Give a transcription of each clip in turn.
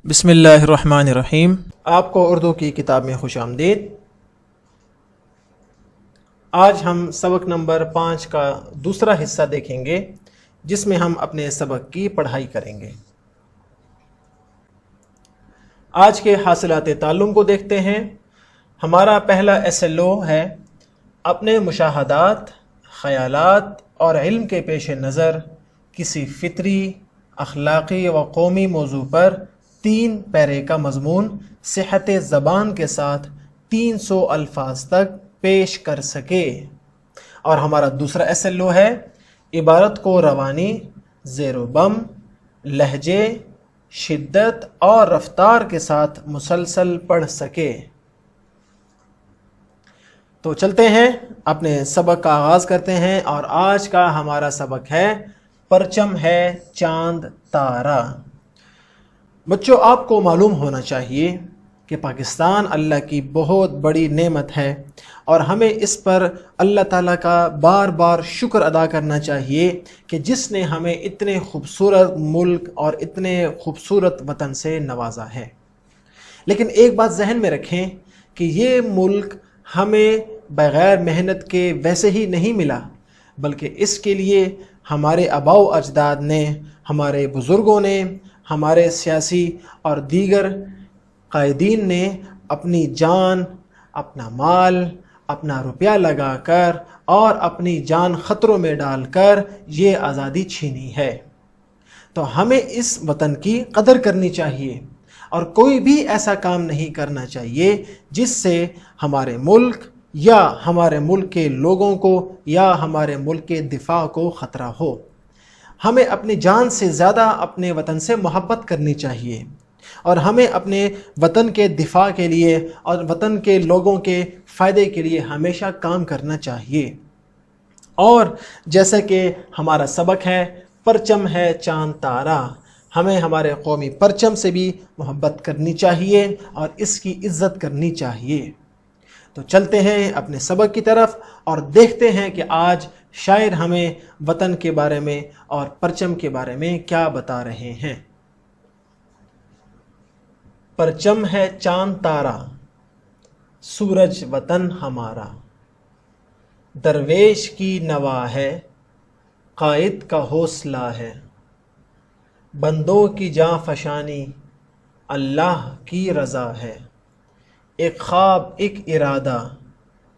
بسم اللہ الرحمن الرحیم۔ آپ کو اردو کی کتاب میں خوش آمدید۔ آج ہم سبق نمبر 5 کا دوسرا حصہ دیکھیں گے، جس میں ہم اپنے سبق کی پڑھائی کریں گے۔ آج کے حاصلات تعلم کو دیکھتے ہیں۔ ہمارا پہلا SLO ہے اپنے مشاہدات، خیالات اور علم کے پیش نظر کسی فطری، اخلاقی و قومی موضوع پر 3 پیرے کا مضمون صحت زبان کے ساتھ 300 الفاظ تک پیش کر سکے۔ اور ہمارا دوسرا SLO ہے عبارت کو روانی، زیر و بم، لہجے، شدت اور رفتار کے ساتھ مسلسل پڑھ سکے۔ تو چلتے ہیں، اپنے سبق کا آغاز کرتے ہیں، اور آج کا ہمارا سبق ہے پرچم ہے چاند تارا۔ بچوں، آپ کو معلوم ہونا چاہیے کہ پاکستان اللہ کی بہت بڑی نعمت ہے، اور ہمیں اس پر اللہ تعالیٰ کا بار بار شکر ادا کرنا چاہیے کہ جس نے ہمیں اتنے خوبصورت ملک اور اتنے خوبصورت وطن سے نوازا ہے۔ لیکن ایک بات ذہن میں رکھیں کہ یہ ملک ہمیں بغیر محنت کے ویسے ہی نہیں ملا، بلکہ اس کے لیے ہمارے آباء و اجداد نے، ہمارے بزرگوں نے، ہمارے سیاسی اور دیگر قائدین نے اپنی جان، اپنا مال، اپنا روپیہ لگا کر اور اپنی جان خطروں میں ڈال کر یہ آزادی چھینی ہے۔ تو ہمیں اس وطن کی قدر کرنی چاہیے، اور کوئی بھی ایسا کام نہیں کرنا چاہیے جس سے ہمارے ملک یا ہمارے ملک کے لوگوں کو یا ہمارے ملک کے دفاع کو خطرہ ہو۔ ہمیں اپنی جان سے زیادہ اپنے وطن سے محبت کرنی چاہیے، اور ہمیں اپنے وطن کے دفاع کے لیے اور وطن کے لوگوں کے فائدے کے لیے ہمیشہ کام کرنا چاہیے۔ اور جیسا کہ ہمارا سبق ہے پرچم ہے چاند تارا، ہمیں ہمارے قومی پرچم سے بھی محبت کرنی چاہیے اور اس کی عزت کرنی چاہیے۔ تو چلتے ہیں اپنے سبق کی طرف اور دیکھتے ہیں کہ آج شاعر ہمیں وطن کے بارے میں اور پرچم کے بارے میں کیا بتا رہے ہیں۔ پرچم ہے چاند تارا، سورج وطن ہمارا، درویش کی نوا ہے، قائد کا حوصلہ ہے، بندوں کی جاں فشانی اللہ کی رضا ہے، ایک خواب ایک ارادہ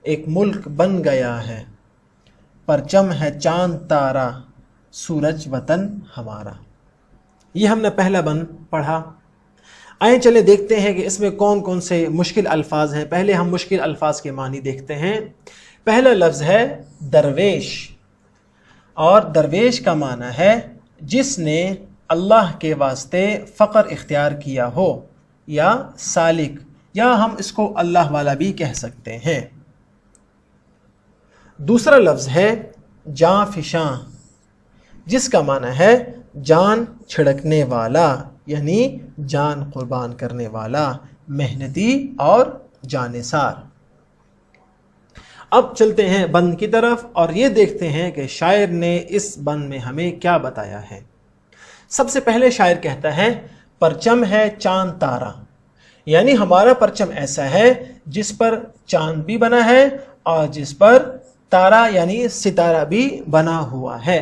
ایک ملک بن گیا ہے، پرچم ہے چاند تارا، سورج وطن ہمارا۔ یہ ہم نے پہلا بند پڑھا۔ آئیں چلے دیکھتے ہیں کہ اس میں کون کون سے مشکل الفاظ ہیں۔ پہلے ہم مشکل الفاظ کے معنی دیکھتے ہیں۔ پہلا لفظ ہے درویش، اور درویش کا معنی ہے جس نے اللہ کے واسطے فقر اختیار کیا ہو، یا سالک، یا ہم اس کو اللہ والا بھی کہہ سکتے ہیں۔ دوسرا لفظ ہے جاں فشاں، جس کا معنی ہے جان چھڑکنے والا، یعنی جان قربان کرنے والا، محنتی اور جانثار۔ اب چلتے ہیں بند کی طرف اور یہ دیکھتے ہیں کہ شاعر نے اس بند میں ہمیں کیا بتایا ہے۔ سب سے پہلے شاعر کہتا ہے پرچم ہے چاند تارا، یعنی ہمارا پرچم ایسا ہے جس پر چاند بھی بنا ہے اور جس پر تارا یعنی ستارہ بھی بنا ہوا ہے۔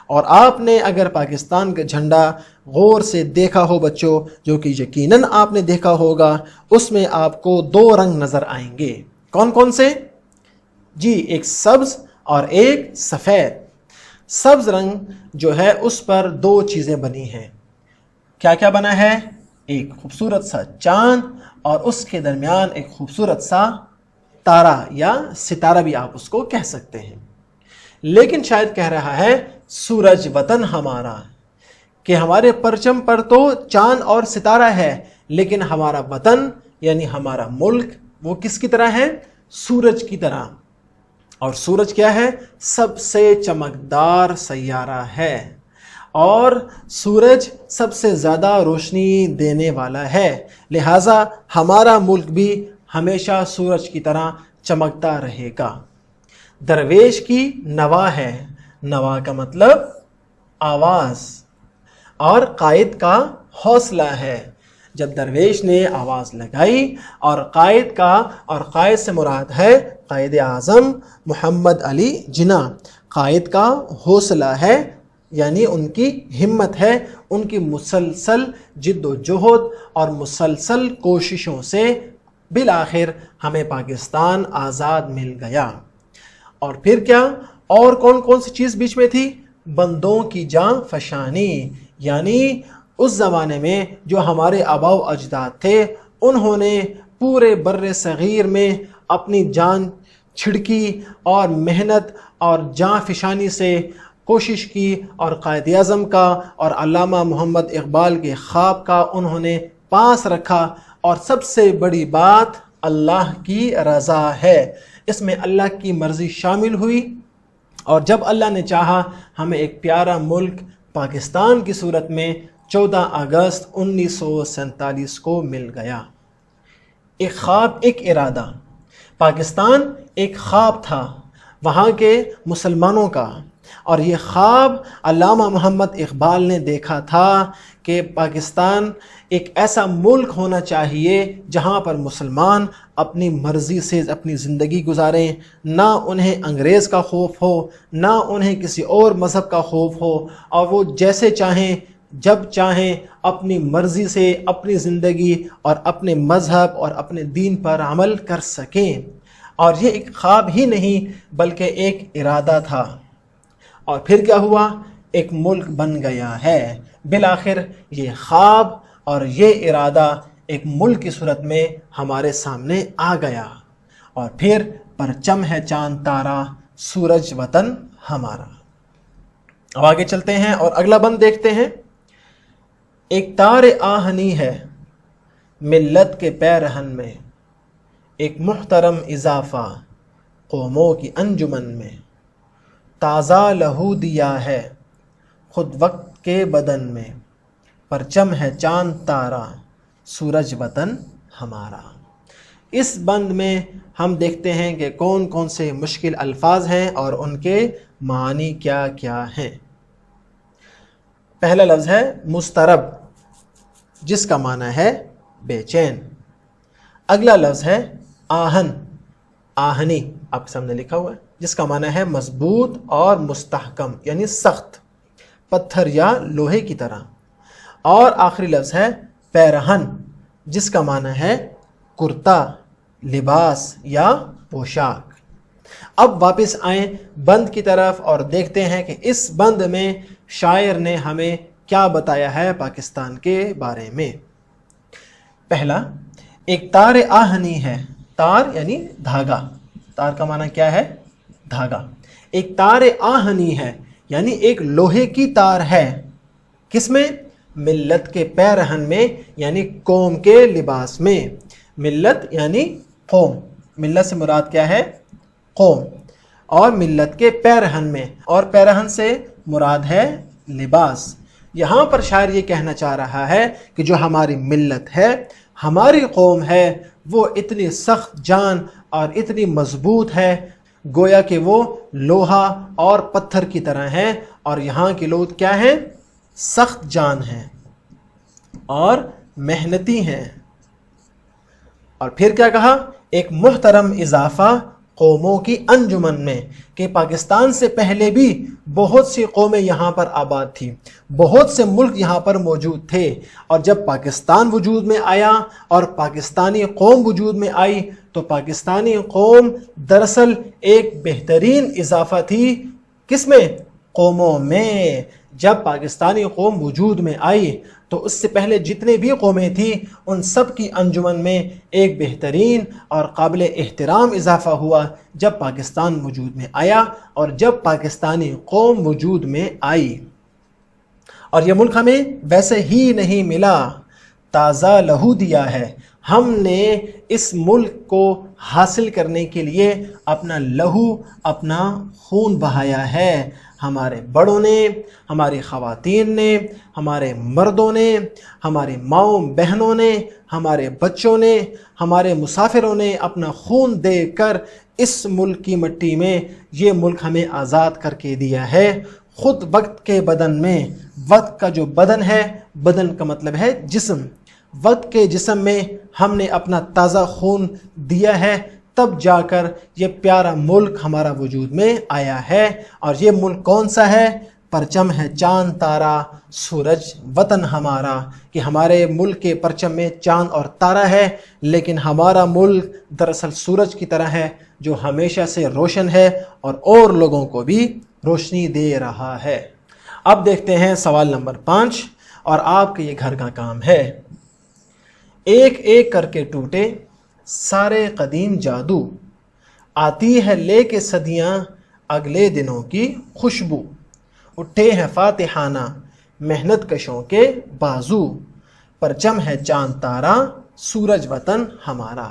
اور آپ نے اگر پاکستان کا جھنڈا غور سے دیکھا ہو بچوں، جو کہ یقیناً آپ نے دیکھا ہوگا، اس میں آپ کو 2 رنگ نظر آئیں گے۔ کون کون سے؟ جی، ایک سبز اور ایک سفید۔ سبز رنگ جو ہے اس پر 2 چیزیں بنی ہیں۔ کیا کیا بنا ہے؟ ایک خوبصورت سا چاند اور اس کے درمیان ایک خوبصورت سا تارا یا ستارہ بھی آپ اس کو کہہ سکتے ہیں۔ لیکن شاید کہہ رہا ہے سورج وطن ہمارا، کہ ہمارے پرچم پر تو چاند اور ستارہ ہے، لیکن ہمارا وطن یعنی ہمارا ملک وہ کس کی طرح ہے؟ سورج کی طرح۔ اور سورج کیا ہے؟ سب سے چمکدار سیارہ ہے، اور سورج سب سے زیادہ روشنی دینے والا ہے، لہٰذا ہمارا ملک بھی ہمیشہ سورج کی طرح چمکتا رہے گا۔ درویش کی نوا ہے، نوا کا مطلب آواز، اور قائد کا حوصلہ ہے، جب درویش نے آواز لگائی اور قائد سے مراد ہے قائد اعظم محمد علی جناح، قائد کا حوصلہ ہے یعنی ان کی ہمت ہے، ان کی مسلسل جد و جہد اور مسلسل کوششوں سے بالآخر ہمیں پاکستان آزاد مل گیا۔ اور پھر کیا، اور کون کون سی چیز بیچ میں تھی؟ بندوں کی جاں فشانی، یعنی اس زمانے میں جو ہمارے آباء و اجداد تھے انہوں نے پورے بر صغیر میں اپنی جان چھڑکی اور محنت اور جاں فشانی سے کوشش کی، اور قائد اعظم کا اور علامہ محمد اقبال کے خواب کا انہوں نے پاس رکھا۔ اور سب سے بڑی بات اللہ کی رضا ہے، اس میں اللہ کی مرضی شامل ہوئی، اور جب اللہ نے چاہا ہمیں ایک پیارا ملک پاکستان کی صورت میں 14 اگست 1947 کو مل گیا۔ ایک خواب، ایک ارادہ، پاکستان ایک خواب تھا وہاں کے مسلمانوں کا، اور یہ خواب علامہ محمد اقبال نے دیکھا تھا کہ پاکستان ایک ایسا ملک ہونا چاہیے جہاں پر مسلمان اپنی مرضی سے اپنی زندگی گزاریں، نہ انہیں انگریز کا خوف ہو، نہ انہیں کسی اور مذہب کا خوف ہو، اور وہ جیسے چاہیں جب چاہیں اپنی مرضی سے اپنی زندگی اور اپنے مذہب اور اپنے دین پر عمل کر سکیں۔ اور یہ ایک خواب ہی نہیں بلکہ ایک ارادہ تھا، اور پھر کیا ہوا؟ ایک ملک بن گیا ہے۔ بالآخر یہ خواب اور یہ ارادہ ایک ملک کی صورت میں ہمارے سامنے آ گیا، اور پھر پرچم ہے چاند تارا، سورج وطن ہمارا۔ اب آگے چلتے ہیں اور اگلا بند دیکھتے ہیں۔ ایک تار آہنی ہے ملت کے پیرہن میں، ایک محترم اضافہ قوموں کی انجمن میں، تازہ لہو دیا ہے خود وقت کے بدن میں، پرچم ہے چاند تارا، سورج وطن ہمارا۔ اس بند میں ہم دیکھتے ہیں کہ کون کون سے مشکل الفاظ ہیں اور ان کے معنی کیا کیا ہیں۔ پہلا لفظ ہے مضطرب، جس کا معنی ہے بے چین۔ اگلا لفظ ہے آہن، آہنی آپ کے سامنے لکھا ہوا ہے، جس کا معنی ہے مضبوط اور مستحکم یعنی سخت، پتھر یا لوہے کی طرح۔ اور آخری لفظ ہے پیرہن، جس کا معنی ہے کرتا، لباس یا پوشاک۔ اب واپس آئیں بند کی طرف اور دیکھتے ہیں کہ اس بند میں شاعر نے ہمیں کیا بتایا ہے پاکستان کے بارے میں۔ پہلا، ایک تار آہنی ہے، تار یعنی دھاگا، تار کا معنی کیا ہے؟ دھاگا۔ ایک تار آہنی ہے یعنی ایک لوہے کی تار ہے، کس میں؟ ملت کے پیرہن میں یعنی قوم کے لباس میں۔ ملت یعنی قوم، ملت سے مراد کیا ہے؟ قوم، اور ملت کے پیرہن میں، اور پیرہن سے مراد ہے لباس۔ یہاں پر شاعر یہ کہنا چاہ رہا ہے کہ جو ہماری ملت ہے، ہماری قوم ہے، وہ اتنی سخت جان اور اتنی مضبوط ہے گویا کہ وہ لوہا اور پتھر کی طرح ہیں، اور یہاں کے لوگ کیا ہیں؟ سخت جان ہیں اور محنتی ہیں۔ اور پھر کیا کہا؟ ایک محترم اضافہ قوموں کی انجمن میں، کہ پاکستان سے پہلے بھی بہت سی قومیں یہاں پر آباد تھیں، بہت سے ملک یہاں پر موجود تھے، اور جب پاکستان وجود میں آیا اور پاکستانی قوم وجود میں آئی تو پاکستانی قوم دراصل ایک بہترین اضافہ تھی، کس میں؟ قوموں میں۔ جب پاکستانی قوم وجود میں آئی تو اس سے پہلے جتنے بھی قومیں تھیں ان سب کی انجمن میں ایک بہترین اور قابل احترام اضافہ ہوا جب پاکستان وجود میں آیا اور جب پاکستانی قوم وجود میں آئی۔ اور یہ ملک ہمیں ویسے ہی نہیں ملا، تازہ لہو دیا ہے۔ ہم نے اس ملک کو حاصل کرنے کے لیے اپنا لہو، اپنا خون بہایا ہے۔ ہمارے بڑوں نے، ہماری خواتین نے، ہمارے مردوں نے، ہماری ماؤں بہنوں نے، ہمارے بچوں نے، ہمارے مسافروں نے اپنا خون دے کر اس ملک کی مٹی میں یہ ملک ہمیں آزاد کر کے دیا ہے، خود وقت کے بدن میں۔ وقت کا جو بدن ہے، بدن کا مطلب ہے جسم، وقت کے جسم میں ہم نے اپنا تازہ خون دیا ہے، تب جا کر یہ پیارا ملک ہمارا وجود میں آیا ہے۔ اور یہ ملک کون سا ہے؟ پرچم ہے چاند تارا سورج وطن ہمارا، کہ ہمارے ملک کے پرچم میں چاند اور تارا ہے، لیکن ہمارا ملک دراصل سورج کی طرح ہے جو ہمیشہ سے روشن ہے اور لوگوں کو بھی روشنی دے رہا ہے۔ اب دیکھتے ہیں سوال نمبر 5، اور آپ کے یہ گھر کا کام ہے۔ ایک ایک کر کے ٹوٹے سارے قدیم جادو، آتی ہے لے کے صدیاں اگلے دنوں کی خوشبو، اٹھے ہیں فاتحانہ محنت کشوں کے بازو، پرچم ہے چاند تارا سورج وطن ہمارا۔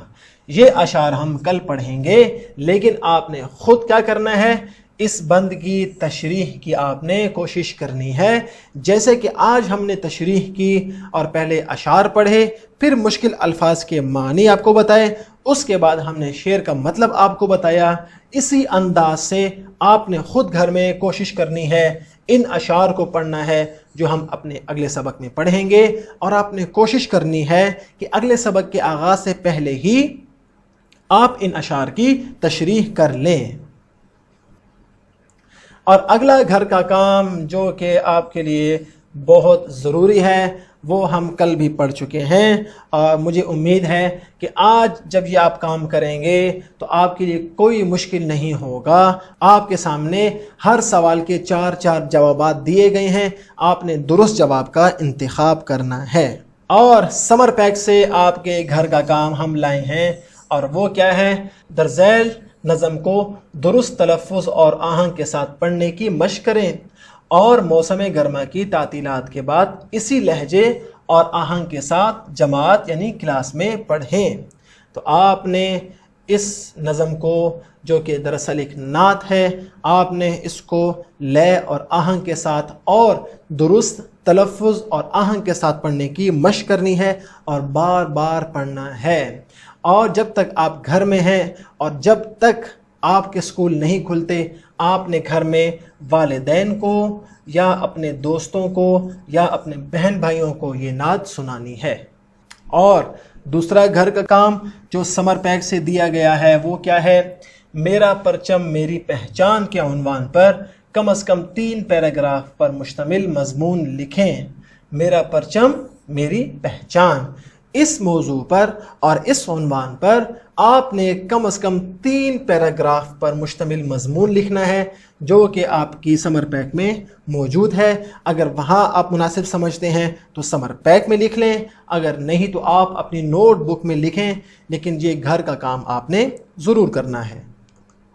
یہ اشعار ہم کل پڑھیں گے، لیکن آپ نے خود کیا کرنا ہے؟ اس بند کی تشریح کی آپ نے کوشش کرنی ہے، جیسے کہ آج ہم نے تشریح کی اور پہلے اشعار پڑھے، پھر مشکل الفاظ کے معنی آپ کو بتائے، اس کے بعد ہم نے شعر کا مطلب آپ کو بتایا۔ اسی انداز سے آپ نے خود گھر میں کوشش کرنی ہے، ان اشعار کو پڑھنا ہے جو ہم اپنے اگلے سبق میں پڑھیں گے، اور آپ نے کوشش کرنی ہے کہ اگلے سبق کے آغاز سے پہلے ہی آپ ان اشعار کی تشریح کر لیں۔ اور اگلا گھر کا کام جو کہ آپ کے لیے بہت ضروری ہے، وہ ہم کل بھی پڑھ چکے ہیں، اور مجھے امید ہے کہ آج جب یہ آپ کام کریں گے تو آپ کے لیے کوئی مشکل نہیں ہوگا۔ آپ کے سامنے ہر سوال کے 4 جوابات دیے گئے ہیں، آپ نے درست جواب کا انتخاب کرنا ہے۔ اور سمر پیک سے آپ کے گھر کا کام ہم لائے ہیں، اور وہ کیا ہے؟ درذیل نظم کو درست تلفظ اور آہنگ کے ساتھ پڑھنے کی مشق کریں، اور موسم گرما کی تعطیلات کے بعد اسی لہجے اور آہنگ کے ساتھ جماعت یعنی کلاس میں پڑھیں۔ تو آپ نے اس نظم کو، جو کہ دراصل ایک نعت ہے، آپ نے اس کو لے اور آہنگ کے ساتھ اور درست تلفظ اور آہنگ کے ساتھ پڑھنے کی مشق کرنی ہے، اور بار بار پڑھنا ہے۔ اور جب تک آپ گھر میں ہیں اور جب تک آپ کے اسکول نہیں کھلتے، آپ نے گھر میں والدین کو یا اپنے دوستوں کو یا اپنے بہن بھائیوں کو یہ نعت سنانی ہے۔ اور دوسرا گھر کا کام جو سمر پیک سے دیا گیا ہے وہ کیا ہے؟ میرا پرچم میری پہچان کے عنوان پر کم از کم 3 پیراگراف پر مشتمل مضمون لکھیں۔ میرا پرچم میری پہچان، اس موضوع پر اور اس عنوان پر آپ نے کم از کم 3 پیراگراف پر مشتمل مضمون لکھنا ہے، جو کہ آپ کی سمر پیک میں موجود ہے۔ اگر وہاں آپ مناسب سمجھتے ہیں تو سمر پیک میں لکھ لیں، اگر نہیں تو آپ اپنی نوٹ بک میں لکھیں، لیکن یہ گھر کا کام آپ نے ضرور کرنا ہے۔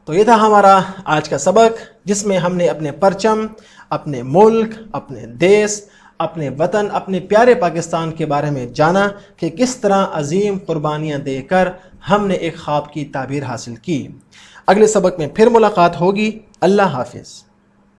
تو یہ تھا ہمارا آج کا سبق، جس میں ہم نے اپنے پرچم، اپنے ملک، اپنے دیس، اپنے وطن، اپنے پیارے پاکستان کے بارے میں جانا کہ کس طرح عظیم قربانیاں دے کر ہم نے ایک خواب کی تعبیر حاصل کی۔ اگلے سبق میں پھر ملاقات ہوگی۔ اللہ حافظ۔